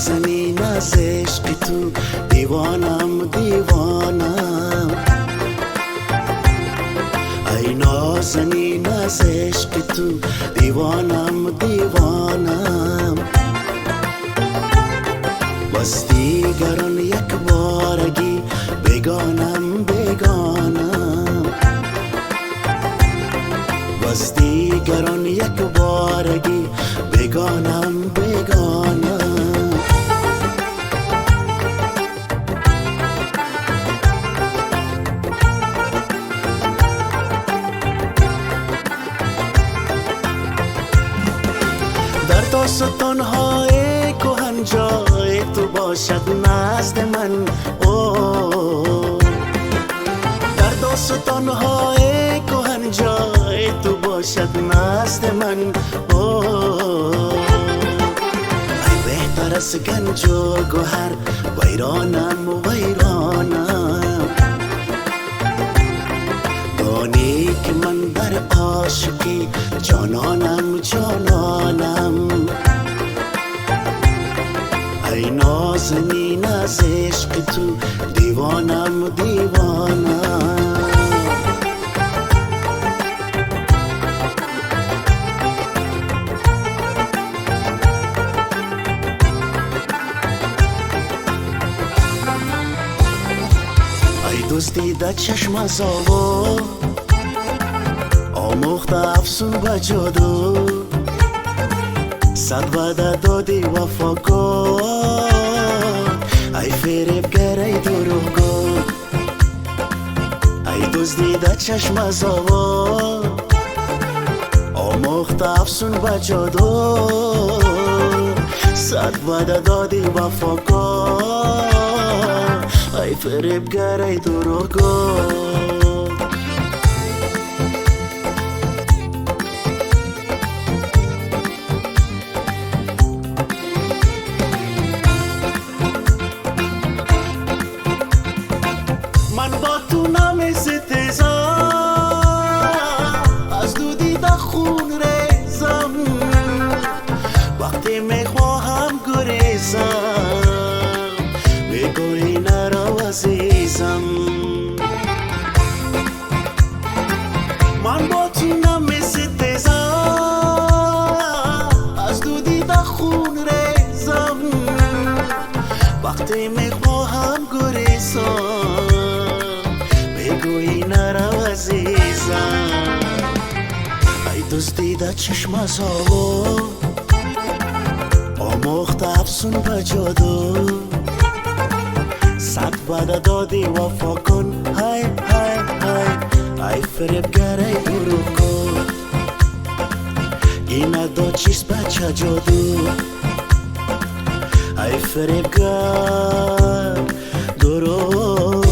نازنین از عشق تو دیوانم دیوانم ای نازنین از عشق تو دیوانم دیوانم بس دیگران یک بارگی بگانم بگانم بس دیگران یک بارگی بگانم بگانم در داستان‌های کهن جای تو باشد نزد من در داستان‌های کهن جای تو باشد نزد من ای بهتر از گنج و گوهر ویرانم ویرانم دانی که من در عاشقی جانانم جانانم ای نازنین از عشق تو دیوانم دیوانم ای دزدیده چشم از آوا آموخته افسون و جادو صد وعده دادی وفا کن ای فریبگر ای دروغگو ای دزدیده چشم از آوا آموخته افسون و جادو صد وعده دادی وفا کن ای فریبگر ای دروغگو من با تو نمی‌ستیزم از دو دیده خون ریزم وقتی میخواهم گریزم میگویی نرو عزیزم من با تو نمی‌ستیزم از دو دیده خون ریزم وقتی میخواهم گریزم بگویی نرو عزیزم ای دزدیده چشم از هوا آموخته افسون و جادو صد وعده دادی وفا کن های های های ای فریبگر ای دروغگو این دو چیست بچه جادو ای فریبگر دروغ